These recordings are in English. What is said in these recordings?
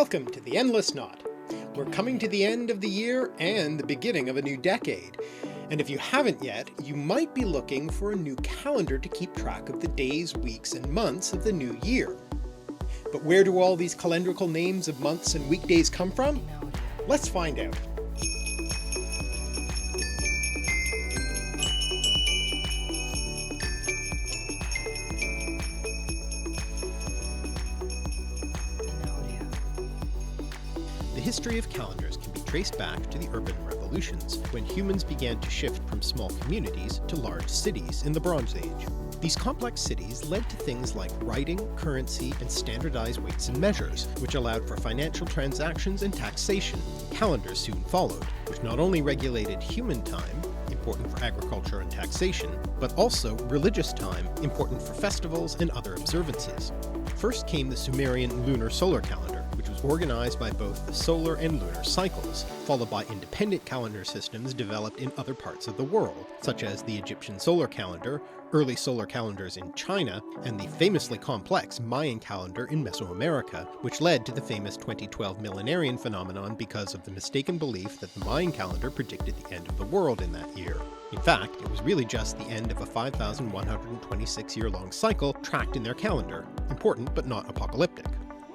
Welcome to the Endless Knot. We're coming to the end of the year and the beginning of a new decade. And if you haven't yet, you might be looking for a new calendar to keep track of the days, weeks, and months of the new year. But where do all these calendrical names of months and weekdays come from? Let's find out. The history of calendars can be traced back to the urban revolutions, when humans began to shift from small communities to large cities in the Bronze Age. These complex cities led to things like writing, currency, and standardized weights and measures, which allowed for financial transactions and taxation. Calendars soon followed, which not only regulated human time, important for agriculture and taxation, but also religious time, important for festivals and other observances. First came the Sumerian lunar solar calendar, which was organized by both the solar and lunar cycles, followed by independent calendar systems developed in other parts of the world, such as the Egyptian solar calendar, early solar calendars in China, and the famously complex Mayan calendar in Mesoamerica, which led to the famous 2012 millenarian phenomenon because of the mistaken belief that the Mayan calendar predicted the end of the world in that year. In fact, it was really just the end of a 5,126-year-long cycle tracked in their calendar, important but not apocalyptic.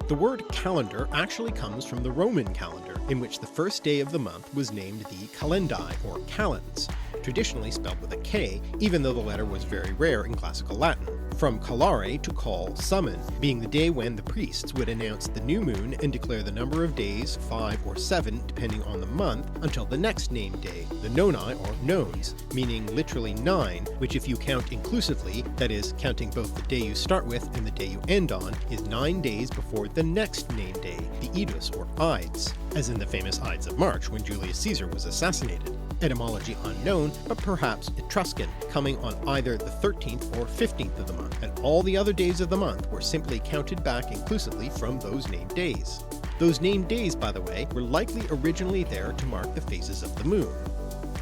The word calendar actually comes from the Roman calendar, in which the first day of the month was named the calendae, or calends, traditionally spelled with a K, even though the letter was very rare in classical Latin. From calare, to call, summon, being the day when the priests would announce the new moon and declare the number of days, 5 or 7 depending on the month, until the next named day, the noni or nones, meaning literally 9, which if you count inclusively, that is, counting both the day you start with and the day you end on, is 9 days before the next named day, the idus or ides, as in the famous Ides of March when Julius Caesar was assassinated. Etymology unknown, but perhaps Etruscan, coming on either the 13th or 15th of the month, and all the other days of the month were simply counted back inclusively from those named days. Those named days, by the way, were likely originally there to mark the phases of the moon.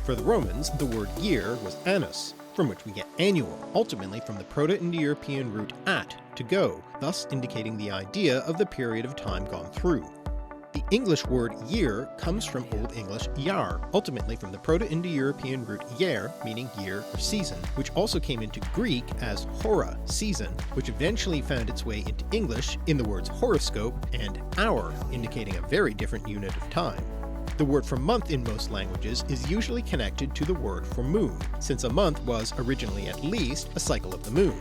For the Romans, the word year was annus, from which we get annual, ultimately from the Proto-Indo-European root at, to go, thus indicating the idea of the period of time gone through. The English word year comes from Old English yar, ultimately from the Proto-Indo-European root yer, meaning year or season, which also came into Greek as hora, season, which eventually found its way into English in the words horoscope and hour, indicating a very different unit of time. The word for month in most languages is usually connected to the word for moon, since a month was originally at least a cycle of the moon.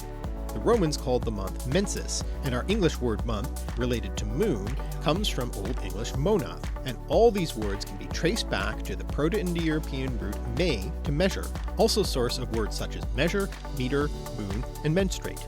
The Romans called the month mensis, and our English word month, related to moon, comes from Old English monath, and all these words can be traced back to the Proto-Indo-European root me, to measure, also source of words such as measure, meter, moon, and menstruate.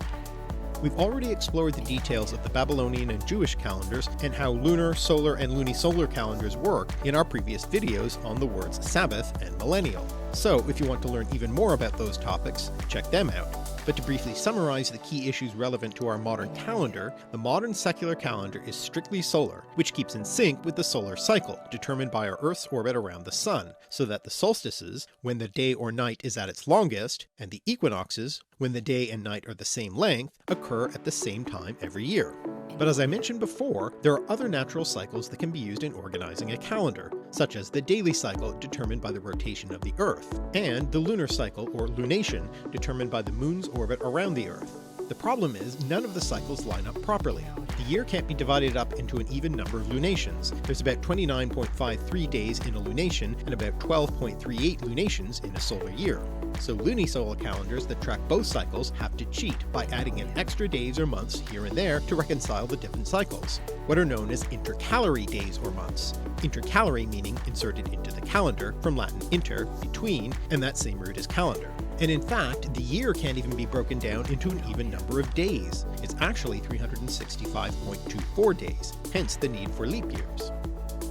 We've already explored the details of the Babylonian and Jewish calendars and how lunar, solar, and lunisolar calendars work in our previous videos on the words Sabbath and millennial. So if you want to learn even more about those topics, check them out. But to briefly summarize the key issues relevant to our modern calendar, the modern secular calendar is strictly solar, which keeps in sync with the solar cycle, determined by our Earth's orbit around the Sun, so that the solstices, when the day or night is at its longest, and the equinoxes, when the day and night are the same length, occur at the same time every year. But as I mentioned before, there are other natural cycles that can be used in organizing a calendar, such as the daily cycle determined by the rotation of the Earth, and the lunar cycle or lunation determined by the moon's orbit around the Earth. The problem is none of the cycles line up properly. The year can't be divided up into an even number of lunations. There's about 29.53 days in a lunation and about 12.38 lunations in a solar year. So lunisolar calendars that track both cycles have to cheat by adding in extra days or months here and there to reconcile the different cycles, what are known as intercalary days or months. Intercalary meaning inserted into the calendar, from Latin inter, between, and that same root as calendar. And in fact, the year can't even be broken down into an even number of days. It's actually 365.24 days, hence the need for leap years.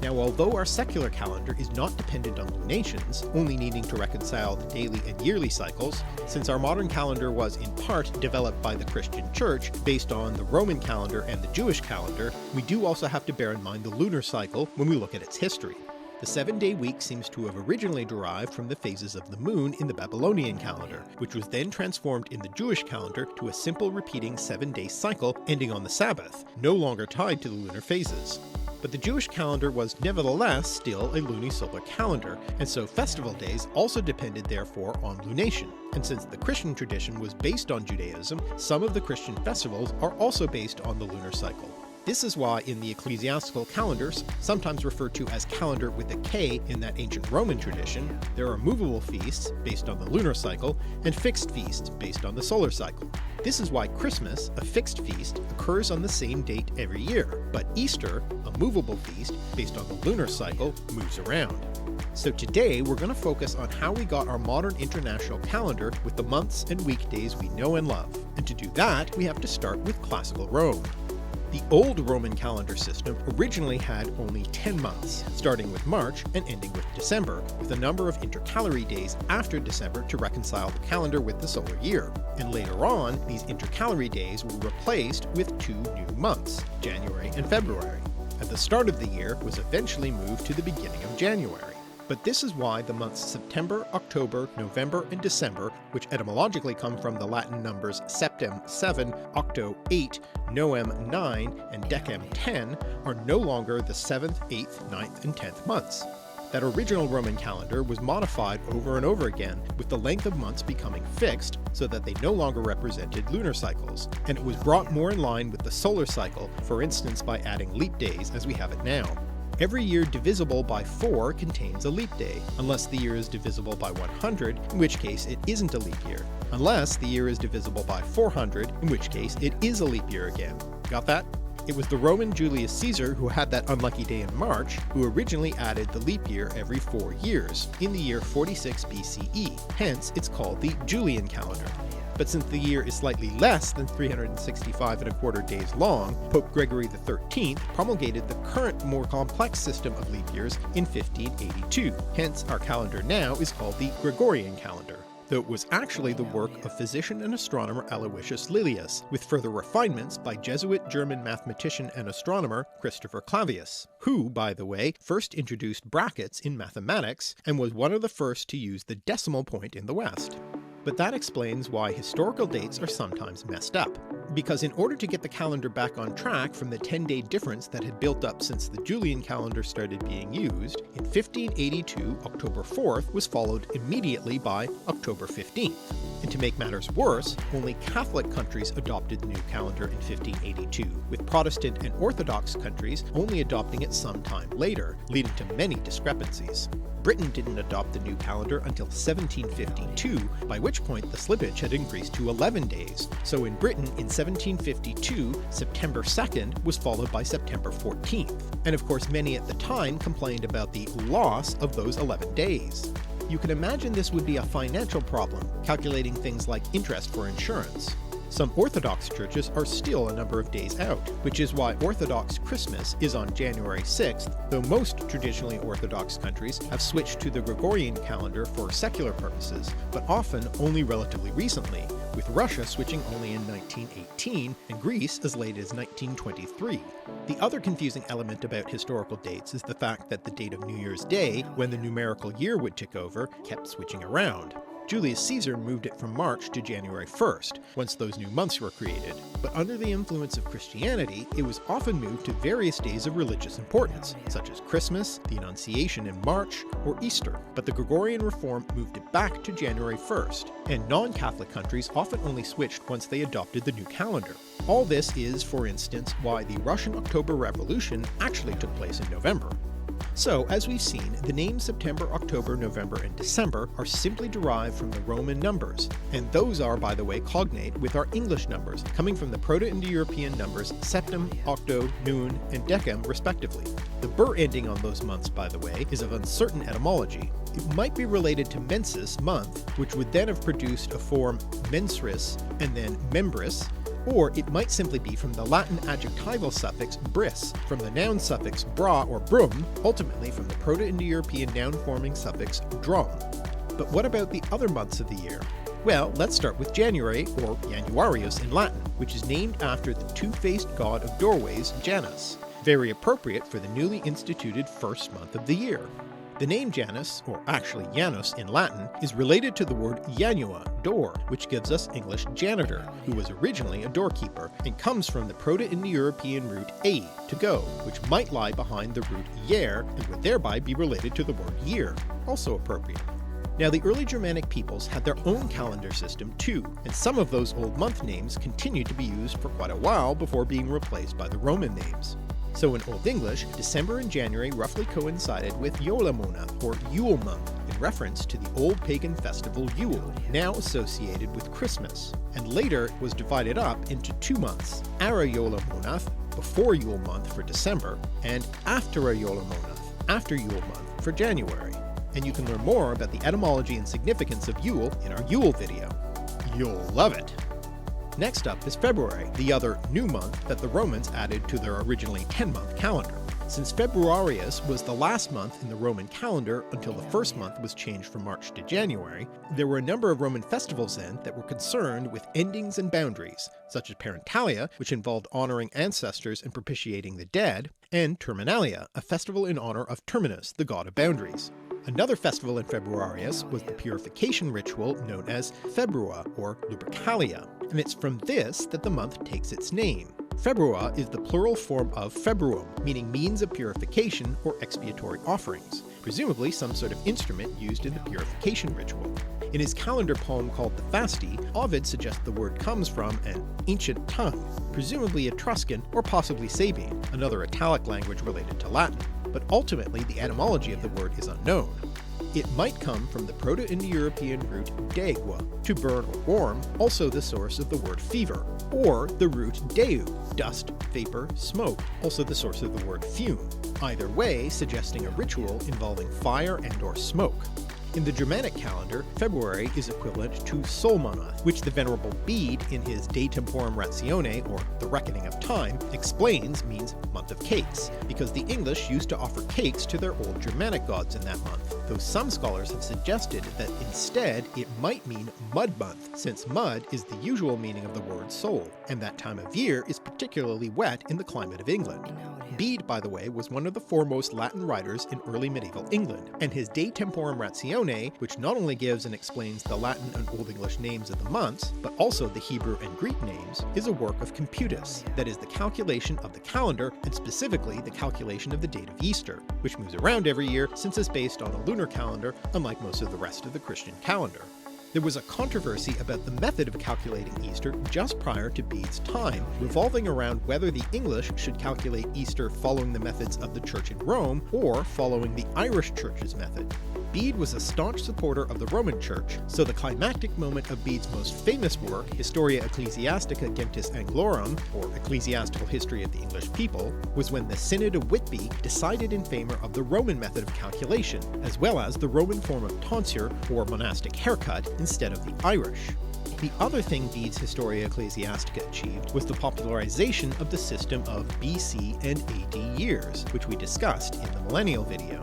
Now, although our secular calendar is not dependent on lunations, only needing to reconcile the daily and yearly cycles, since our modern calendar was in part developed by the Christian Church based on the Roman calendar and the Jewish calendar, we do also have to bear in mind the lunar cycle when we look at its history. The 7-day week seems to have originally derived from the phases of the moon in the Babylonian calendar, which was then transformed in the Jewish calendar to a simple repeating 7-day cycle ending on the Sabbath, no longer tied to the lunar phases. But the Jewish calendar was nevertheless still a lunisolar calendar, and so festival days also depended therefore on lunation. And since the Christian tradition was based on Judaism, some of the Christian festivals are also based on the lunar cycle. This is why in the ecclesiastical calendars, sometimes referred to as calendar with a K in that ancient Roman tradition, there are movable feasts based on the lunar cycle and fixed feasts based on the solar cycle. This is why Christmas, a fixed feast, occurs on the same date every year, but Easter, a movable feast based on the lunar cycle, moves around. So today we're going to focus on how we got our modern international calendar with the months and weekdays we know and love. And to do that, we have to start with classical Rome. The old Roman calendar system originally had only 10 months, starting with March and ending with December, with a number of intercalary days after December to reconcile the calendar with the solar year. And later on, these intercalary days were replaced with 2 new months, January and February. At the start of the year was eventually moved to the beginning of January. But this is why the months September, October, November, and December, which etymologically come from the Latin numbers septem 7, octo 8, noem 9, and decem 10, are no longer the 7th, 8th, 9th, and 10th months. That original Roman calendar was modified over and over again, with the length of months becoming fixed so that they no longer represented lunar cycles, and it was brought more in line with the solar cycle, for instance by adding leap days as we have it now. Every year divisible by 4 contains a leap day, unless the year is divisible by 100, in which case it isn't a leap year, unless the year is divisible by 400, in which case it is a leap year again. Got that? It was the Roman Julius Caesar who had that unlucky day in March, who originally added the leap year every 4 years, in the year 46 BCE, hence it's called the Julian calendar. But since the year is slightly less than 365¼ days long, Pope Gregory XIII promulgated the current more complex system of leap years in 1582. Hence our calendar now is called the Gregorian calendar, though it was actually the work of physician and astronomer Aloysius Lilius, with further refinements by Jesuit German mathematician and astronomer Christopher Clavius, who, by the way, first introduced brackets in mathematics and was one of the first to use the decimal point in the West. But that explains why historical dates are sometimes messed up. Because in order to get the calendar back on track from the 10-day difference that had built up since the Julian calendar started being used, in 1582 October 4th was followed immediately by October 15th. And to make matters worse, only Catholic countries adopted the new calendar in 1582, with Protestant and Orthodox countries only adopting it some time later, leading to many discrepancies. Britain didn't adopt the new calendar until 1752, by which point the slippage had increased to 11 days. So in Britain in 1752, September 2nd was followed by September 14th. And of course many at the time complained about the loss of those 11 days. You can imagine this would be a financial problem, calculating things like interest for insurance. Some Orthodox churches are still a number of days out, which is why Orthodox Christmas is on January 6th, though most traditionally Orthodox countries have switched to the Gregorian calendar for secular purposes, but often only relatively recently, with Russia switching only in 1918 and Greece as late as 1923. The other confusing element about historical dates is the fact that the date of New Year's Day, when the numerical year would tick over, kept switching around. Julius Caesar moved it from March to January 1st, once those new months were created, but under the influence of Christianity, it was often moved to various days of religious importance, such as Christmas, the Annunciation in March, or Easter. But the Gregorian reform moved it back to January 1st, and non-Catholic countries often only switched once they adopted the new calendar. All this is, for instance, why the Russian October Revolution actually took place in November. So, as we've seen, the names September, October, November, and December are simply derived from the Roman numbers, and those are, by the way, cognate with our English numbers, coming from the Proto-Indo-European numbers septem, octo, noon, and decem, respectively. The "ber" ending on those months, by the way, is of uncertain etymology. It might be related to mensis, month, which would then have produced a form mensris and then membris, or it might simply be from the Latin adjectival suffix bris, from the noun suffix bra or brum, ultimately from the Proto-Indo-European noun-forming suffix drum. But what about the other months of the year? Well, let's start with January, or Januarius in Latin, which is named after the two-faced god of doorways, Janus, very appropriate for the newly instituted first month of the year. The name Janus, or actually Janus in Latin, is related to the word janua, door, which gives us English janitor, who was originally a doorkeeper, and comes from the Proto-Indo-European root a, to go, which might lie behind the root yer and would thereby be related to the word year, also appropriate. Now, the early Germanic peoples had their own calendar system too, and some of those old month names continued to be used for quite a while before being replaced by the Roman names. So in Old English, December and January roughly coincided with Jólamånað, or Yule month, in reference to the old pagan festival Yule, now associated with Christmas, and later was divided up into 2 months, Ara Jólamånað, before Yule month for December, and Aftara Jólamånað, after Yule month for January. And you can learn more about the etymology and significance of Yule in our Yule video. You'll love it! Next up is February, the other new month that the Romans added to their originally 10-month calendar. Since Februarius was the last month in the Roman calendar until the first month was changed from March to January, there were a number of Roman festivals then that were concerned with endings and boundaries, such as Parentalia, which involved honoring ancestors and propitiating the dead, and Terminalia, a festival in honor of Terminus, the god of boundaries. Another festival in Februarius was the purification ritual known as Februa, or Lupercalia, and it's from this that the month takes its name. Februa is the plural form of februum, meaning means of purification or expiatory offerings, presumably some sort of instrument used in the purification ritual. In his calendar poem called the Fasti, Ovid suggests the word comes from an ancient tongue, presumably Etruscan or possibly Sabine, another Italic language related to Latin, but ultimately the etymology of the word is unknown. It might come from the Proto-Indo-European root deagua, to burn or warm, also the source of the word fever, or the root deu, dust, vapor, smoke, also the source of the word fume, either way suggesting a ritual involving fire and or smoke. In the Germanic calendar, February is equivalent to Solmonath, which the Venerable Bede in his De Temporum Ratione, or The Reckoning of Time, explains means month of cakes, because the English used to offer cakes to their old Germanic gods in that month, though some scholars have suggested that instead it might mean mud month, since mud is the usual meaning of the word soul, and that time of year is particularly wet in the climate of England. Bede, by the way, was one of the foremost Latin writers in early medieval England, and his De Temporum Ratione, which not only gives and explains the Latin and Old English names of the months, but also the Hebrew and Greek names, is a work of computus, that is the calculation of the calendar, and specifically the calculation of the date of Easter, which moves around every year since it's based on a lunar calendar, unlike most of the rest of the Christian calendar. There was a controversy about the method of calculating Easter just prior to Bede's time, revolving around whether the English should calculate Easter following the methods of the Church in Rome or following the Irish Church's method. Bede was a staunch supporter of the Roman Church, so the climactic moment of Bede's most famous work, Historia Ecclesiastica Gentis Anglorum, or Ecclesiastical History of the English People, was when the Synod of Whitby decided in favor of the Roman method of calculation, as well as the Roman form of tonsure, or monastic haircut, instead of the Irish. The other thing Bede's Historia Ecclesiastica achieved was the popularization of the system of BC and AD years, which we discussed in the Millennial video.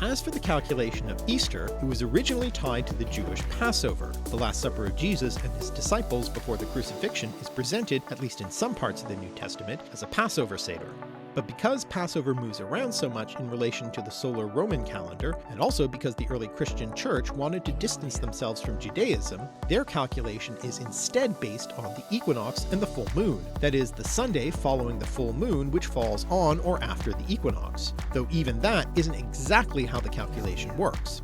As for the calculation of Easter, it was originally tied to the Jewish Passover. The Last Supper of Jesus and his disciples before the crucifixion is presented, at least in some parts of the New Testament, as a Passover Seder. But because Passover moves around so much in relation to the solar Roman calendar, and also because the early Christian church wanted to distance themselves from Judaism, their calculation is instead based on the equinox and the full moon, that is, the Sunday following the full moon which falls on or after the equinox, though even that isn't exactly how the calculation works.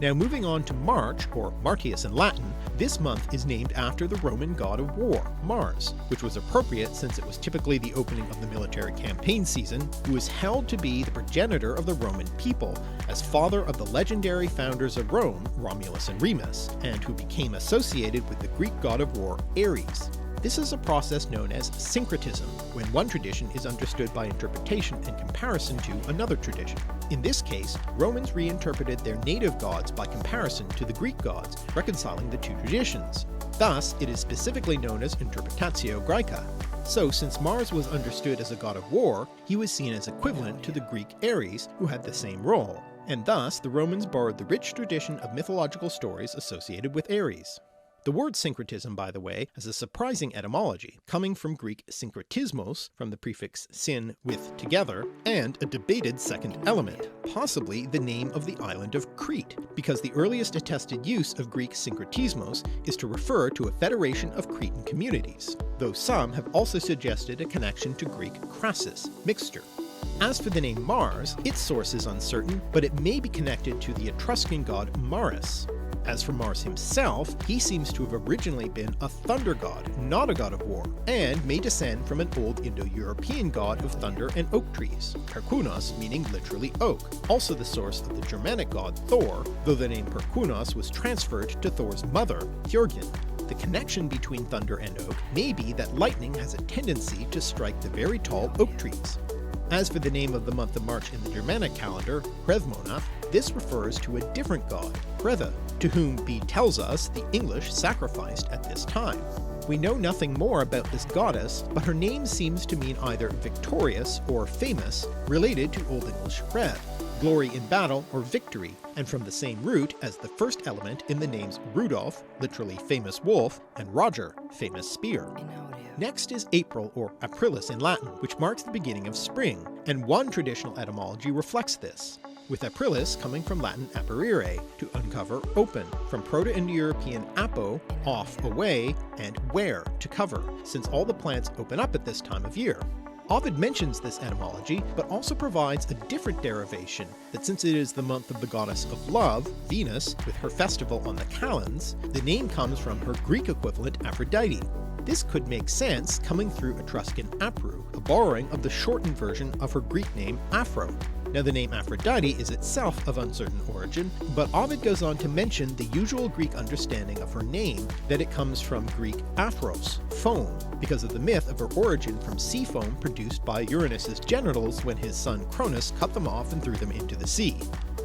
Now moving on to March, or Martius in Latin, this month is named after the Roman god of war, Mars, which was appropriate since it was typically the opening of the military campaign season, who is held to be the progenitor of the Roman people, as father of the legendary founders of Rome, Romulus and Remus, and who became associated with the Greek god of war, Ares. This is a process known as syncretism, when one tradition is understood by interpretation and comparison to another tradition. In this case, Romans reinterpreted their native gods by comparison to the Greek gods, reconciling the two traditions. Thus, it is specifically known as Interpretatio Graeca. So, since Mars was understood as a god of war, he was seen as equivalent to the Greek Ares, who had the same role, and thus the Romans borrowed the rich tradition of mythological stories associated with Ares. The word syncretism, by the way, has a surprising etymology, coming from Greek synkretismos, from the prefix syn, with, together, and a debated second element, possibly the name of the island of Crete, because the earliest attested use of Greek synkretismos is to refer to a federation of Cretan communities, though some have also suggested a connection to Greek krasis, mixture. As for the name Mars, its source is uncertain, but it may be connected to the Etruscan god Maris. As for Mars himself, he seems to have originally been a thunder god, not a god of war, and may descend from an old Indo-European god of thunder and oak trees, Perkunos meaning literally oak, also the source of the Germanic god Thor, though the name Perkunos was transferred to Thor's mother, Fjörgyn. The connection between thunder and oak may be that lightning has a tendency to strike the very tall oak trees. As for the name of the month of March in the Germanic calendar, Hrethmonath, this refers to a different god, Hretha, to whom Bede tells us the English sacrificed at this time. We know nothing more about this goddess, but her name seems to mean either victorious or famous, related to Old English Hred, glory in battle or victory, and from the same root as the first element in the names Rudolph, literally famous wolf, and Roger, famous spear. Next is April, or Aprilis in Latin, which marks the beginning of spring, and one traditional etymology reflects this, with Aprilis coming from Latin apparire, to uncover, open, from Proto-Indo-European apo, off, away, and where, to cover, since all the plants open up at this time of year. Ovid mentions this etymology, but also provides a different derivation, that since it is the month of the goddess of love, Venus, with her festival on the calends, the name comes from her Greek equivalent Aphrodite. This could make sense coming through Etruscan apru, a borrowing of the shortened version of her Greek name Aphro. Now the name Aphrodite is itself of uncertain origin, but Ovid goes on to mention the usual Greek understanding of her name, that it comes from Greek aphros, foam, because of the myth of her origin from sea foam produced by Uranus's genitals when his son Cronus cut them off and threw them into the sea.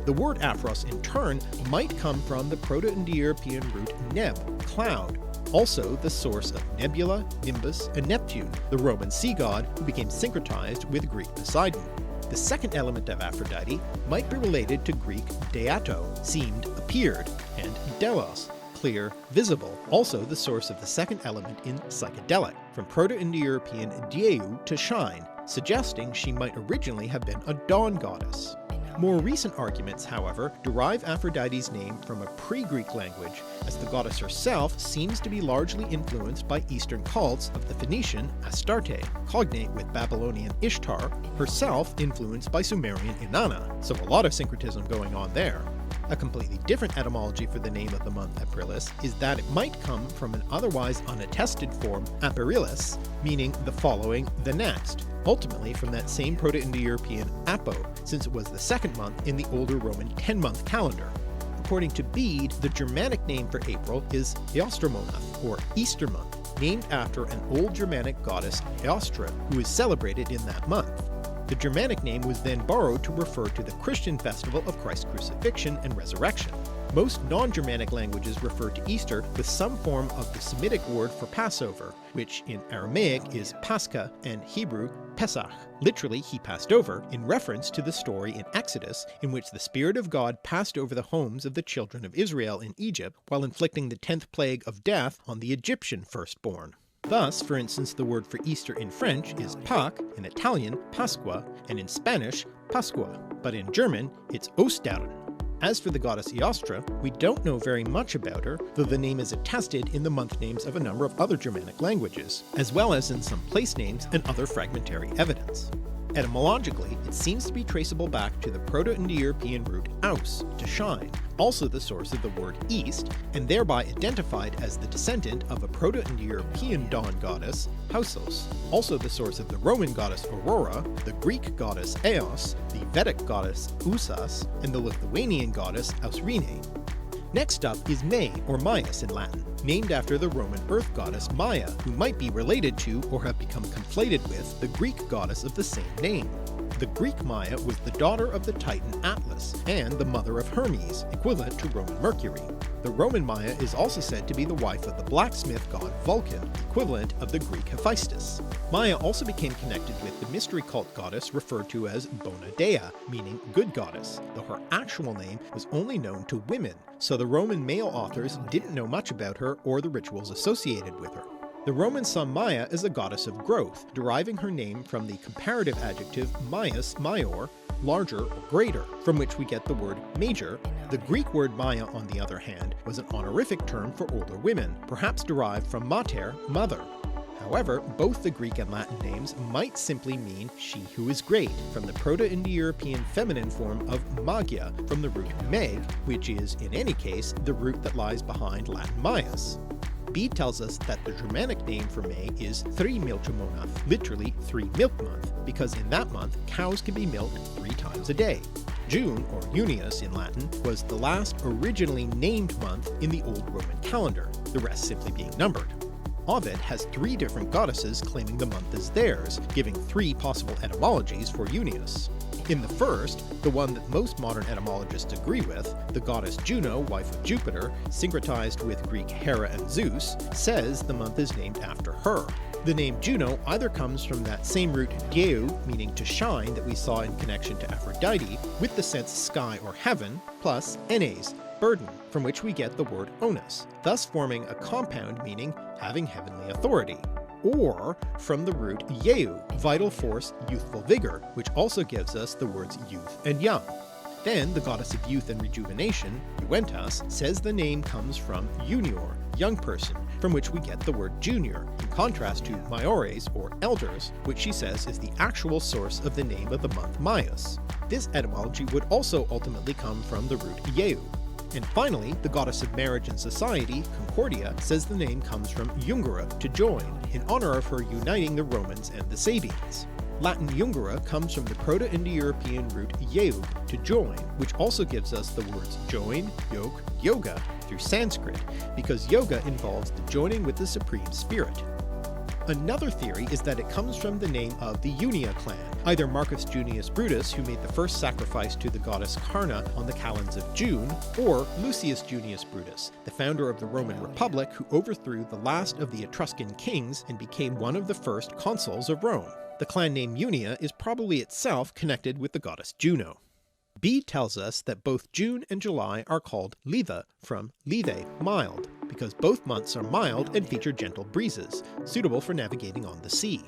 The word aphros in turn might come from the Proto-Indo-European root neb, cloud, also the source of nebula, nimbus, and Neptune, the Roman sea god who became syncretized with Greek Poseidon. The second element of Aphrodite might be related to Greek deato, seemed, appeared, and delos, clear, visible, also the source of the second element in psychedelic, from Proto-Indo-European dieu, to shine, suggesting she might originally have been a dawn goddess. More recent arguments, however, derive Aphrodite's name from a pre-Greek language, as the goddess herself seems to be largely influenced by Eastern cults of the Phoenician Astarte, cognate with Babylonian Ishtar, herself influenced by Sumerian Inanna, so a lot of syncretism going on there. A completely different etymology for the name of the month Aprilis is that it might come from an otherwise unattested form Aperilis, meaning the following, the next, ultimately from that same Proto-Indo-European apo, since it was the second month in the older Roman 10-month calendar. According to Bede, the Germanic name for April is Eostromonath, or Easter month, named after an old Germanic goddess Eostre, who is celebrated in that month. The Germanic name was then borrowed to refer to the Christian festival of Christ's crucifixion and resurrection. Most non-Germanic languages refer to Easter with some form of the Semitic word for Passover, which in Aramaic is Pascha and Hebrew Pesach, literally he passed over, in reference to the story in Exodus in which the Spirit of God passed over the homes of the children of Israel in Egypt while inflicting the 10th plague of death on the Egyptian firstborn. Thus, for instance, the word for Easter in French is Pâques, in Italian Pasqua, and in Spanish Pascua, but in German it's Ostern. As for the goddess Eostre, we don't know very much about her, though the name is attested in the month names of a number of other Germanic languages, as well as in some place names and other fragmentary evidence. Etymologically, it seems to be traceable back to the Proto-Indo-European root aus, to shine, also the source of the word east, and thereby identified as the descendant of a Proto-Indo-European dawn goddess, Hausos, also the source of the Roman goddess Aurora, the Greek goddess Eos, the Vedic goddess Usas, and the Lithuanian goddess Ausrine. Next up is May, or Maius in Latin, named after the Roman earth goddess Maia, who might be related to or have become conflated with the Greek goddess of the same name. The Greek Maya was the daughter of the Titan Atlas and the mother of Hermes, equivalent to Roman Mercury. The Roman Maya is also said to be the wife of the blacksmith god Vulcan, equivalent of the Greek Hephaestus. Maya also became connected with the mystery cult goddess referred to as Bona Dea, meaning good goddess, though her actual name was only known to women, so the Roman male authors didn't know much about her or the rituals associated with her. The Romans saw Maya as a goddess of growth, deriving her name from the comparative adjective maius, maior, larger or greater, from which we get the word major. The Greek word Maya, on the other hand, was an honorific term for older women, perhaps derived from mater, mother. However, both the Greek and Latin names might simply mean she who is great, from the Proto-Indo-European feminine form of magia, from the root meg, which is, in any case, the root that lies behind Latin maius. Bede tells us that the Germanic name for May is Thrimilchemonath, literally 3 milk month, because in that month cows can be milked 3 times a day. June, or Junius in Latin, was the last originally named month in the Old Roman calendar, the rest simply being numbered. Ovid has 3 different goddesses claiming the month as theirs, giving 3 possible etymologies for Junius. In the first, the one that most modern etymologists agree with, the goddess Juno, wife of Jupiter, syncretized with Greek Hera and Zeus, says the month is named after her. The name Juno either comes from that same root dieu, meaning to shine, that we saw in connection to Aphrodite, with the sense sky or heaven, plus enes, burden, from which we get the word onus, thus forming a compound meaning having heavenly authority. Or from the root yeu, vital force, youthful vigor, which also gives us the words youth and young. Then the goddess of youth and rejuvenation, Juventas, says the name comes from junior, young person, from which we get the word junior, in contrast to maiores, or elders, which she says is the actual source of the name of the month Maius. This etymology would also ultimately come from the root yeu. And finally, the goddess of marriage and society, Concordia, says the name comes from jungere, to join, in honor of her uniting the Romans and the Sabines. Latin jungere comes from the Proto-Indo-European root yeug, to join, which also gives us the words join, yoke, yoga, through Sanskrit, because yoga involves the joining with the Supreme Spirit. Another theory is that it comes from the name of the Junia clan, either Marcus Junius Brutus, who made the first sacrifice to the goddess Carna on the calends of June, or Lucius Junius Brutus, the founder of the Roman Republic, who overthrew the last of the Etruscan kings and became one of the first consuls of Rome. The clan name Junia is probably itself connected with the goddess Juno. Bede tells us that both June and July are called Liva, from Live, mild, because both months are mild and feature gentle breezes, suitable for navigating on the sea.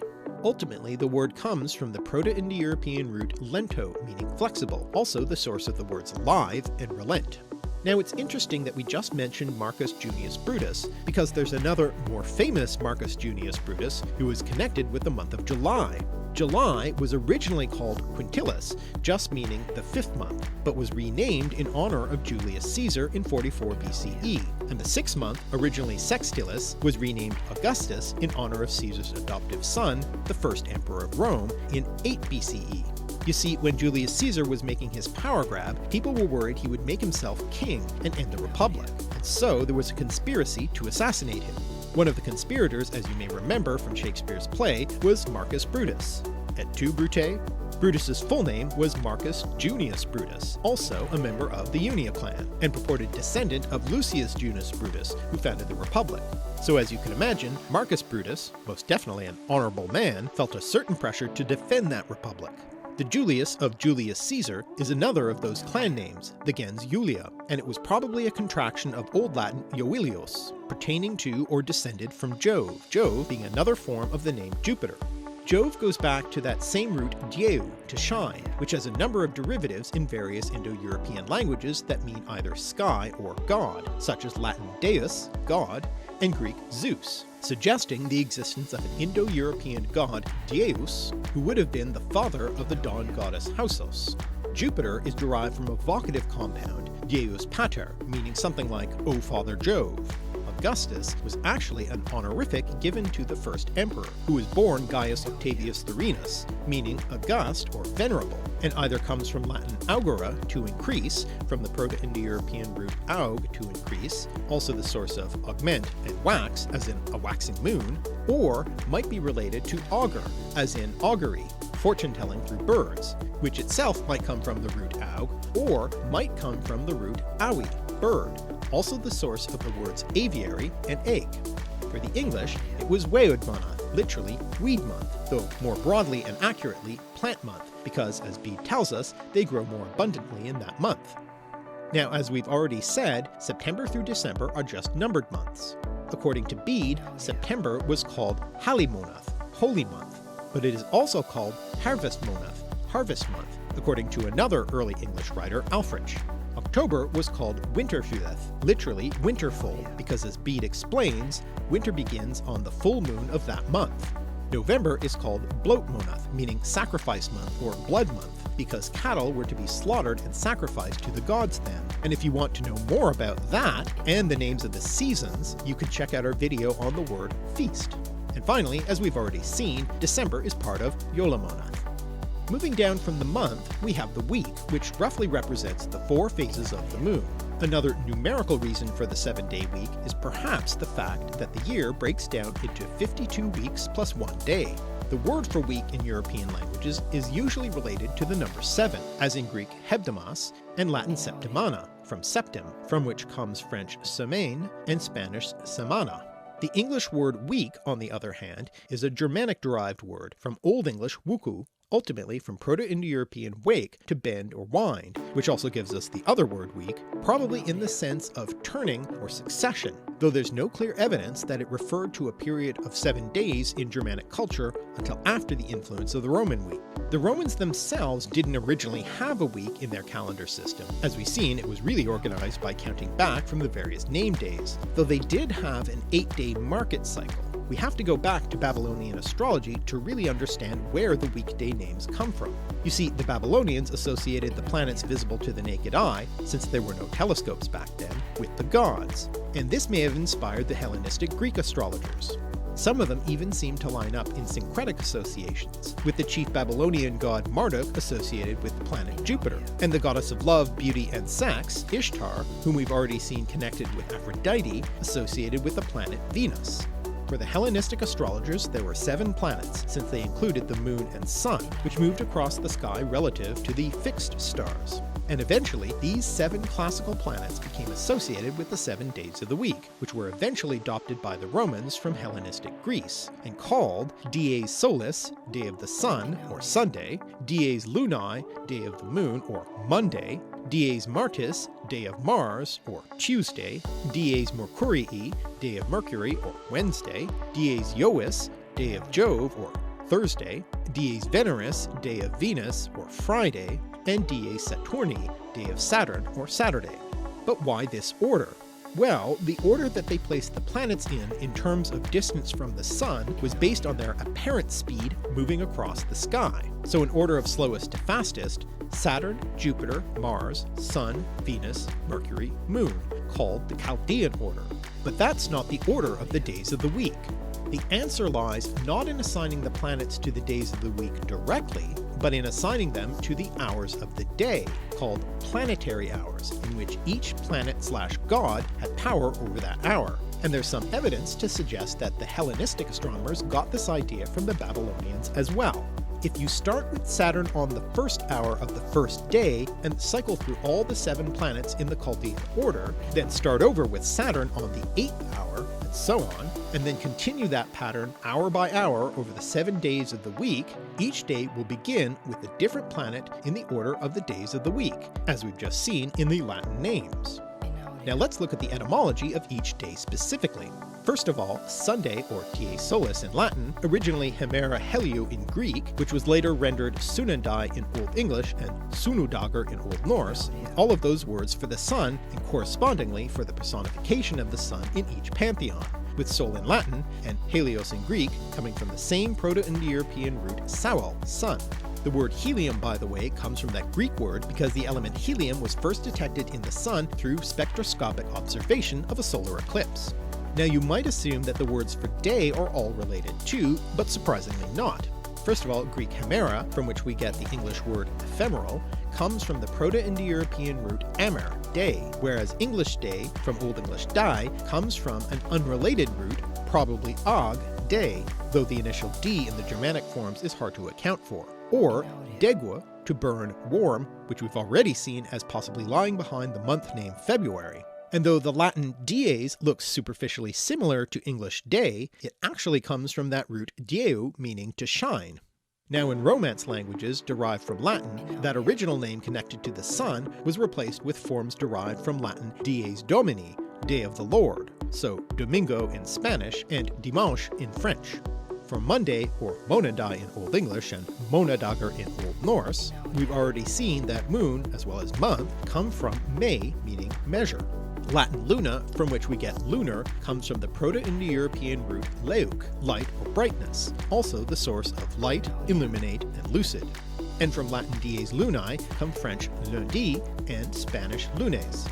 Ultimately, the word comes from the Proto-Indo-European root lento, meaning flexible, also the source of the words live and relent. Now, it's interesting that we just mentioned Marcus Junius Brutus, because there's another, more famous Marcus Junius Brutus who is connected with the month of July. July was originally called Quintilis, just meaning the 5th month, but was renamed in honor of Julius Caesar in 44 BCE, and the 6th month, originally Sextilis, was renamed Augustus in honor of Caesar's adoptive son, the first emperor of Rome, in 8 BCE. You see, when Julius Caesar was making his power grab, people were worried he would make himself king and end the Republic, and so there was a conspiracy to assassinate him. One of the conspirators, as you may remember from Shakespeare's play, was Marcus Brutus. Et tu, Brute? Brutus's full name was Marcus Junius Brutus, also a member of the Junia clan, and purported descendant of Lucius Junius Brutus, who founded the Republic. So as you can imagine, Marcus Brutus, most definitely an honorable man, felt a certain pressure to defend that republic. The Julius of Julius Caesar is another of those clan names, the gens Julia, and it was probably a contraction of Old Latin Joilios, pertaining to or descended from Jove, Jove being another form of the name Jupiter. Jove goes back to that same root dieu, to shine, which has a number of derivatives in various Indo-European languages that mean either sky or god, such as Latin deus, god, and Greek Zeus, suggesting the existence of an Indo-European god Deus, who would have been the father of the dawn goddess Hausos. Jupiter is derived from a vocative compound, Deus Pater, meaning something like O Father Jove. Augustus was actually an honorific given to the first emperor, who was born Gaius Octavius Thurinus, meaning august or venerable, and either comes from Latin augere, to increase, from the Proto-Indo-European root aug, to increase, also the source of augment and wax, as in a waxing moon, or might be related to augur, as in augury, fortune-telling through birds, which itself might come from the root aug, or might come from the root awi, bird, also the source of the words aviary and egg. For the English, it was Weodmana, literally weed month, though more broadly and accurately plant month, because as Bede tells us, they grow more abundantly in that month. Now, as we've already said, September through December are just numbered months. According to Bede, September was called Halimonath, holy month, but it is also called Harvestmonath, harvest month, according to another early English writer, Alfrich. October was called Winterfyddeth, literally winterful, because as Bede explains, winter begins on the full moon of that month. November is called Blotmonath, meaning sacrifice month or blood month, because cattle were to be slaughtered and sacrificed to the gods then. And if you want to know more about that, and the names of the seasons, you can check out our video on the word feast. And finally, as we've already seen, December is part of Yolamonath. Moving down from the month, we have the week, which roughly represents the 4 phases of the moon. Another numerical reason for the 7-day week is perhaps the fact that the year breaks down into 52 weeks plus 1 day. The word for week in European languages is usually related to the number 7, as in Greek hebdomos and Latin septimana, from septim, from which comes French semaine and Spanish semana. The English word week, on the other hand, is a Germanic-derived word from Old English wuku, ultimately from Proto-Indo-European wake to bend or wind, which also gives us the other word week, probably in the sense of turning or succession, though there's no clear evidence that it referred to a period of 7 days in Germanic culture until after the influence of the Roman week. The Romans themselves didn't originally have a week in their calendar system. As we've seen, it was really organized by counting back from the various name days, though they did have an 8-day market cycle. We have to go back to Babylonian astrology to really understand where the weekday names come from. You see, the Babylonians associated the planets visible to the naked eye, since there were no telescopes back then, with the gods, and this may have inspired the Hellenistic Greek astrologers. Some of them even seem to line up in syncretic associations, with the chief Babylonian god Marduk associated with the planet Jupiter, and the goddess of love, beauty, and sex, Ishtar, whom we've already seen connected with Aphrodite, associated with the planet Venus. For the Hellenistic astrologers, there were 7 planets, since they included the moon and sun, which moved across the sky relative to the fixed stars. And eventually, these 7 classical planets became associated with the 7 days of the week, which were eventually adopted by the Romans from Hellenistic Greece, and called Dies Solis, day of the sun, or Sunday, Dies Lunae, day of the moon, or Monday, Dies Martis, day of Mars, or Tuesday, Dies Mercurii, day of Mercury, or Wednesday, Dies Jovis, day of Jove, or Thursday, Dies Veneris, day of Venus, or Friday, and Dies Saturni, day of Saturn, or Saturday. But why this order? Well, the order that they placed the planets in terms of distance from the sun was based on their apparent speed moving across the sky. So in order of slowest to fastest, Saturn, Jupiter, Mars, Sun, Venus, Mercury, Moon, called the Chaldean order. But that's not the order of the days of the week. The answer lies not in assigning the planets to the days of the week directly, but in assigning them to the hours of the day, called planetary hours, in which each planet/god had power over that hour. And there's some evidence to suggest that the Hellenistic astronomers got this idea from the Babylonians as well. If you start with Saturn on the first hour of the first day and cycle through all the 7 planets in the Chaldean order, then start over with Saturn on the 8th hour, and so on, and then continue that pattern hour by hour over the 7 days of the week, each day will begin with a different planet in the order of the days of the week, as we've just seen in the Latin names. Now let's look at the etymology of each day specifically. First of all, Sunday, or Dies Solis in Latin, originally Hemera Heliou in Greek, which was later rendered Sunundai in Old English and Sunudagur in Old Norse, all of those words for the sun and correspondingly for the personification of the sun in each pantheon, with Sol in Latin and Helios in Greek coming from the same Proto-Indo-European root Saol, sun. The word helium, by the way, comes from that Greek word because the element helium was first detected in the sun through spectroscopic observation of a solar eclipse. Now you might assume that the words for day are all related too, but surprisingly not. First of all, Greek hemera, from which we get the English word ephemeral, comes from the Proto-Indo-European root amer, day, whereas English day, from Old English die, comes from an unrelated root, probably og, day, though the initial d in the Germanic forms is hard to account for. or Degua, to burn warm, which we've already seen as possibly lying behind the month name February. And though the Latin dies looks superficially similar to English day, it actually comes from that root dieu, meaning to shine. Now in Romance languages derived from Latin, that original name connected to the sun was replaced with forms derived from Latin dies Domini, day of the Lord, so domingo in Spanish and dimanche in French. From Monday, or Monadag in Old English and Monadagar in Old Norse, we've already seen that moon, as well as month, come from me, meaning measure. Latin luna, from which we get lunar, comes from the Proto-Indo-European root leuk, light or brightness, also the source of light, illuminate, and lucid. And from Latin dies lunae come French lundi and Spanish lunes.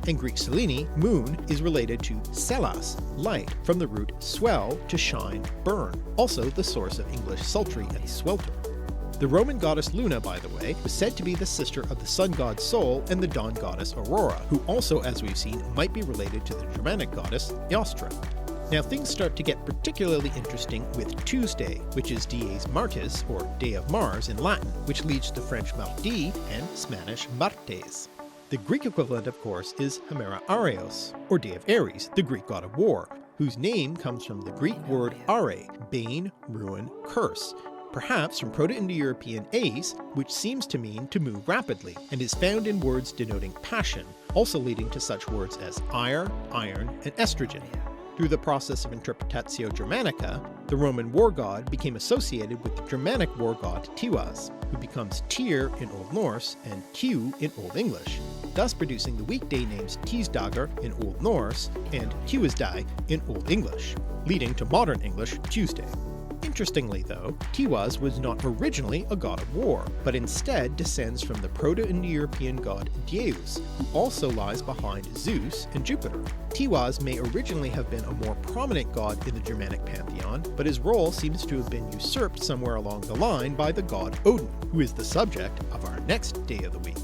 In Greek Selene, moon is related to selas, light, from the root swell, to shine, burn, also the source of English sultry and swelter. The Roman goddess Luna, by the way, was said to be the sister of the sun god Sol and the dawn goddess Aurora, who also, as we've seen, might be related to the Germanic goddess Eostre. Now things start to get particularly interesting with Tuesday, which is Dies Martis, or Day of Mars in Latin, which leads to French mardi and Spanish martes. The Greek equivalent, of course, is Hemera Areos, or Day of Ares, the Greek god of war, whose name comes from the Greek word are, bane, ruin, curse, perhaps from Proto-Indo-European ace, which seems to mean to move rapidly, and is found in words denoting passion, also leading to such words as ire, iron, and estrogen. Through the process of Interpretatio Germanica, the Roman war god became associated with the Germanic war god Tiwaz, who becomes Tyr in Old Norse and Tiw in Old English, thus producing the weekday names Tisdagar in Old Norse and Tuesday in Old English, leading to modern English Tuesday. Interestingly though, Tiwaz was not originally a god of war, but instead descends from the Proto-Indo-European god Deus, who also lies behind Zeus and Jupiter. Tiwaz may originally have been a more prominent god in the Germanic pantheon, but his role seems to have been usurped somewhere along the line by the god Odin, who is the subject of our next day of the week.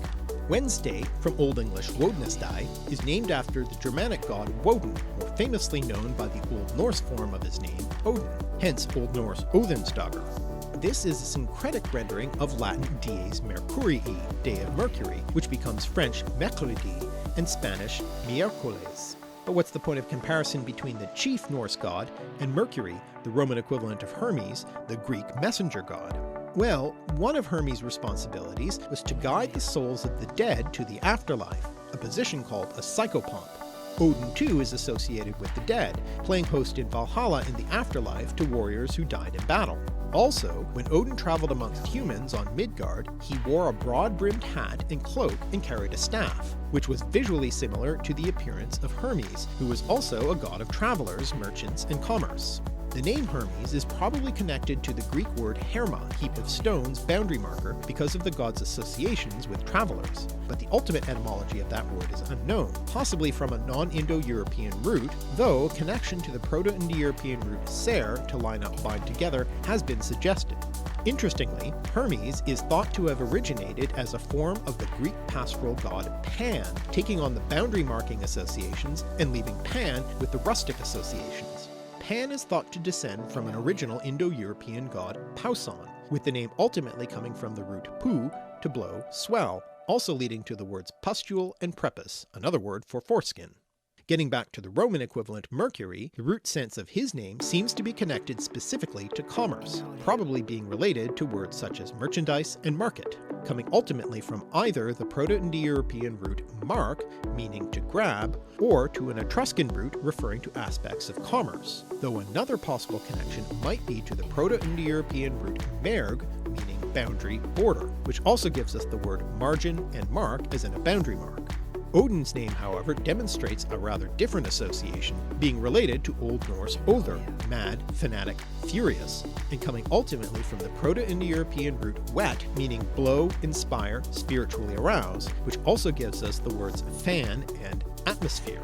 Wednesday, from Old English Wodennesday, is named after the Germanic god Woden, more famously known by the Old Norse form of his name, Odin, hence Old Norse Odhinsdagar. This is a syncretic rendering of Latin Dies Mercurii, Day of Mercury, which becomes French Mercredi and Spanish Miércoles. But what's the point of comparison between the chief Norse god and Mercury, the Roman equivalent of Hermes, the Greek messenger god? Well, one of Hermes' responsibilities was to guide the souls of the dead to the afterlife, a position called a psychopomp. Odin too is associated with the dead, playing host in Valhalla in the afterlife to warriors who died in battle. Also, when Odin traveled amongst humans on Midgard, he wore a broad-brimmed hat and cloak and carried a staff, which was visually similar to the appearance of Hermes, who was also a god of travelers, merchants, and commerce. The name Hermes is probably connected to the Greek word herma, heap of stones, boundary marker, because of the god's associations with travelers, but the ultimate etymology of that word is unknown, possibly from a non-Indo-European root, though a connection to the Proto-Indo-European root ser, to line up bind together, has been suggested. Interestingly, Hermes is thought to have originated as a form of the Greek pastoral god Pan, taking on the boundary marking associations and leaving Pan with the rustic associations. Pan is thought to descend from an original Indo-European god Pauson, with the name ultimately coming from the root pu, to blow, swell, also leading to the words pustule and prepuce, another word for foreskin. Getting back to the Roman equivalent Mercury, the root sense of his name seems to be connected specifically to commerce, probably being related to words such as merchandise and market, coming ultimately from either the Proto-Indo-European root mark, meaning to grab, or to an Etruscan root referring to aspects of commerce, though another possible connection might be to the Proto-Indo-European root merg, meaning boundary, border, which also gives us the word margin and mark as in a boundary mark. Odin's name, however, demonstrates a rather different association, being related to Old Norse Other, mad, fanatic, furious, and coming ultimately from the Proto-Indo-European root wet, meaning blow, inspire, spiritually arouse, which also gives us the words fan and atmosphere.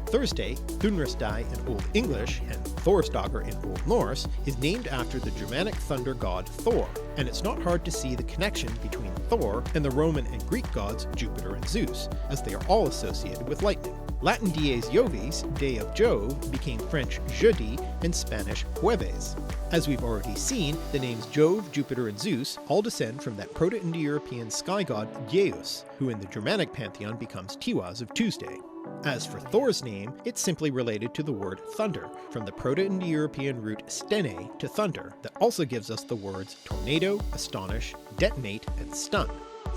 Thursday, Thunrisday in Old English and Thorsdagar in Old Norse, is named after the Germanic thunder god Thor, and it's not hard to see the connection between Thor and the Roman and Greek gods Jupiter and Zeus, as they are all associated with lightning. Latin Dies Jovis, Day of Jove, became French Jeudi and Spanish Jueves. As we've already seen, the names Jove, Jupiter, and Zeus all descend from that Proto-Indo-European sky god Zeus, who in the Germanic pantheon becomes Tiwaz of Tuesday. As for Thor's name, it's simply related to the word thunder, from the Proto-Indo-European root stene to thunder, that also gives us the words tornado, astonish, detonate, and stun.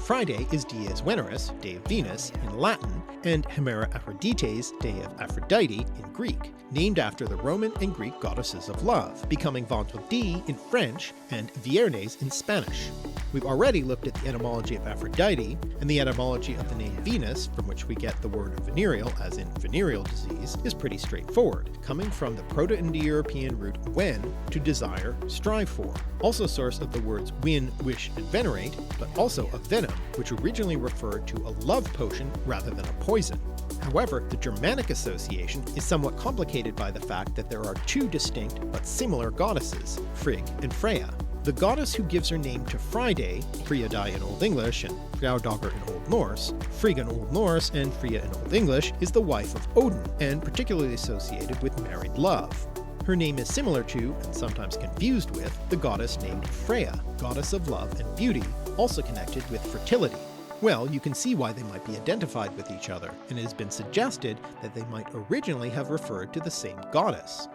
Friday is Dies Veneris, Day of Venus, in Latin, and Hemera Aphrodites, Day of Aphrodite, in Greek, named after the Roman and Greek goddesses of love, becoming Vendredi in French and Viernes in Spanish. We've already looked at the etymology of Aphrodite, and the etymology of the name Venus, from which we get the word venereal, as in venereal disease, is pretty straightforward, coming from the Proto-Indo-European root wen, to desire, strive for, also source of the words win, wish, and venerate, but also of venom, which originally referred to a love potion rather than a poison. However, the Germanic association is somewhat complicated by the fact that there are two distinct but similar goddesses, Frigg and Freya. The goddess who gives her name to Friday, Friadai in Old English and Frjaudagur in Old Norse, Frigg in Old Norse and Freya in Old English, is the wife of Odin, and particularly associated with married love. Her name is similar to, and sometimes confused with, the goddess named Freya, goddess of love and beauty, also connected with fertility. Well, you can see why they might be identified with each other, and it has been suggested that they might originally have referred to the same goddess.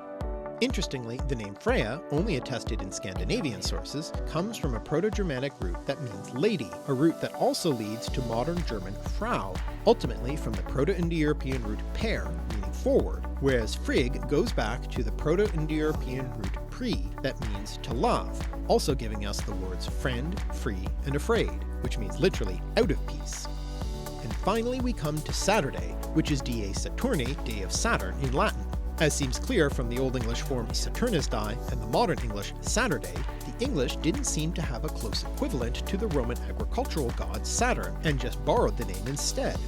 Interestingly, the name Freya, only attested in Scandinavian sources, comes from a Proto-Germanic root that means lady, a root that also leads to modern German Frau, ultimately from the Proto-Indo-European root per, meaning forward, whereas Frigg goes back to the Proto-Indo-European root pri, that means to love, also giving us the words friend, free, and afraid, which means literally out of peace. And finally we come to Saturday, which is Dies Saturni, Day of Saturn in Latin. As seems clear from the Old English form Saturnisdae and the modern English Saturday, the English didn't seem to have a close equivalent to the Roman agricultural god Saturn, and just borrowed the name instead.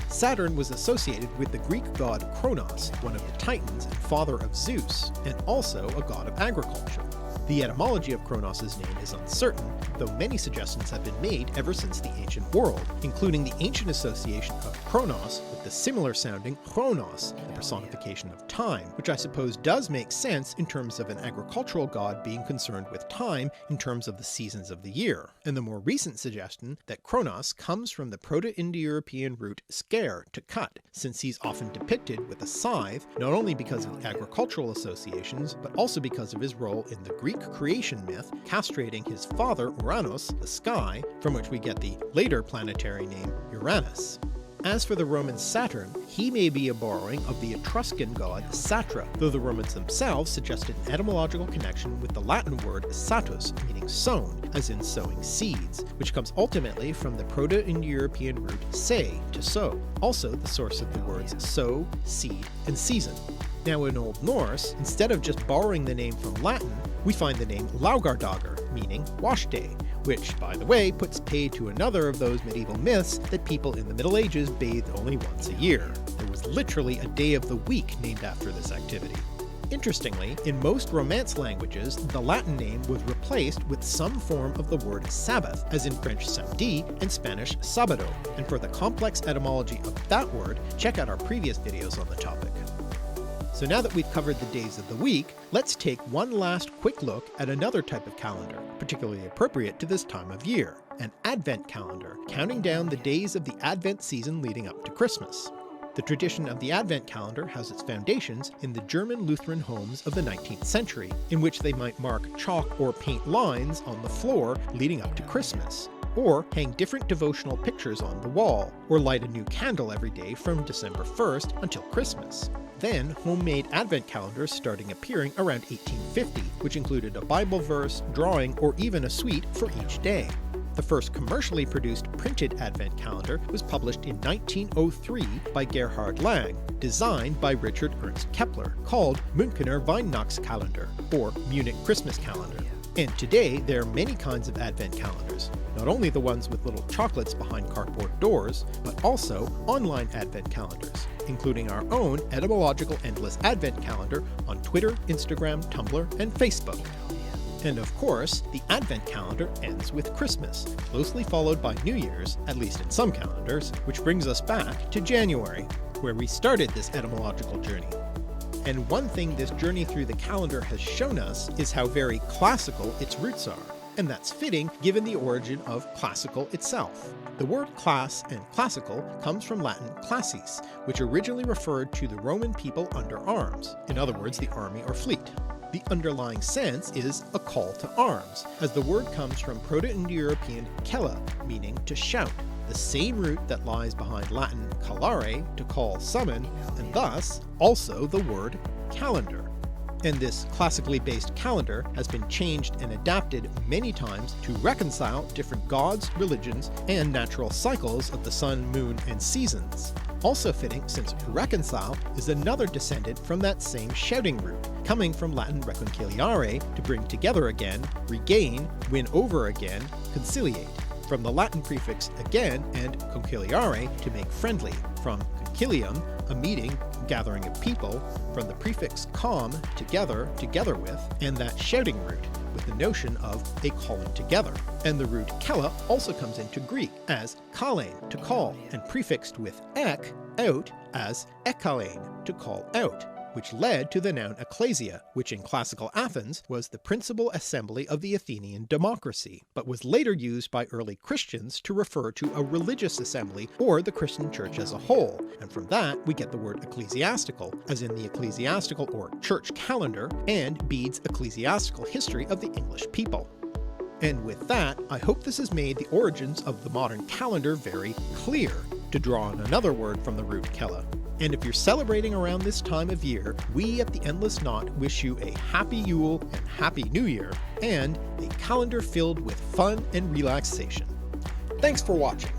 Saturn was associated with the Greek god Kronos, one of the Titans and father of Zeus, and also a god of agriculture. The etymology of Kronos' name is uncertain, though many suggestions have been made ever since the ancient world, including the ancient association of Kronos with the similar sounding Chronos, the personification of time, which I suppose does make sense in terms of an agricultural god being concerned with time in terms of the seasons of the year, and the more recent suggestion that Kronos comes from the Proto-Indo-European root scare, to cut, since he's often depicted with a scythe, not only because of the agricultural associations, but also because of his role in the Greek creation myth, castrating his father Uranus, the sky, from which we get the later planetary name Uranus. As for the Roman Saturn, he may be a borrowing of the Etruscan god Satra, though the Romans themselves suggested an etymological connection with the Latin word satus, meaning sown, as in sowing seeds, which comes ultimately from the Proto-Indo-European root se, to sow, also the source of the words sow, seed, and season. Now in Old Norse, instead of just borrowing the name from Latin, we find the name Laugardagr, meaning wash day, which, by the way, puts paid to another of those medieval myths that people in the Middle Ages bathed only once a year. There was literally a day of the week named after this activity. Interestingly, in most Romance languages, the Latin name was replaced with some form of the word Sabbath, as in French samedi and Spanish sábado, and for the complex etymology of that word, check out our previous videos on the topic. So now that we've covered the days of the week, let's take one last quick look at another type of calendar, particularly appropriate to this time of year, an Advent calendar, counting down the days of the Advent season leading up to Christmas. The tradition of the Advent calendar has its foundations in the German Lutheran homes of the 19th century, in which they might mark chalk or paint lines on the floor leading up to Christmas, or hang different devotional pictures on the wall, or light a new candle every day from December 1st until Christmas. Then, homemade Advent calendars starting appearing around 1850, which included a Bible verse, drawing, or even a sweet for each day. The first commercially produced printed Advent calendar was published in 1903 by Gerhard Lang, designed by Richard Ernst Kepler, called Münchener Weihnachtskalender, or Munich Christmas Calendar. And today there are many kinds of Advent calendars, not only the ones with little chocolates behind cardboard doors, but also online Advent calendars, including our own Etymological Endless Advent calendar on Twitter, Instagram, Tumblr, and Facebook. And of course, the Advent calendar ends with Christmas, closely followed by New Year's, at least in some calendars, which brings us back to January. where we started this etymological journey. And one thing this journey through the calendar has shown us is how very classical its roots are. And that's fitting given the origin of classical itself. The word class and classical comes from Latin classis, which originally referred to the Roman people under arms, in other words the army or fleet. The underlying sense is a call to arms, as the word comes from Proto-Indo-European cella, meaning to shout, the same root that lies behind Latin callare, to call, summon, and thus also the word calendar. And this classically based calendar has been changed and adapted many times to reconcile different gods, religions, and natural cycles of the sun, moon, and seasons. Also fitting, since reconcile is another descendant from that same shouting root, coming from Latin reconciliare, to bring together again, regain, win over again, conciliate, from the Latin prefix again and conciliare, to make friendly, from concilium, a meeting, gathering of people, from the prefix com, together, together with, and that shouting root, with the notion of a calling together. And the root kella also comes into Greek as kalein, to call, and prefixed with ek, out, as ekkalein, to call out, which led to the noun ecclesia, which in classical Athens was the principal assembly of the Athenian democracy, but was later used by early Christians to refer to a religious assembly or the Christian church as a whole, and from that we get the word ecclesiastical, as in the ecclesiastical or church calendar, and Bede's ecclesiastical history of the English people. And with that, I hope this has made the origins of the modern calendar very clear, to draw on another word from the root kella. And if you're celebrating around this time of year, we at the Endless Knot wish you a happy Yule and happy New Year, and a calendar filled with fun and relaxation. Thanks for watching.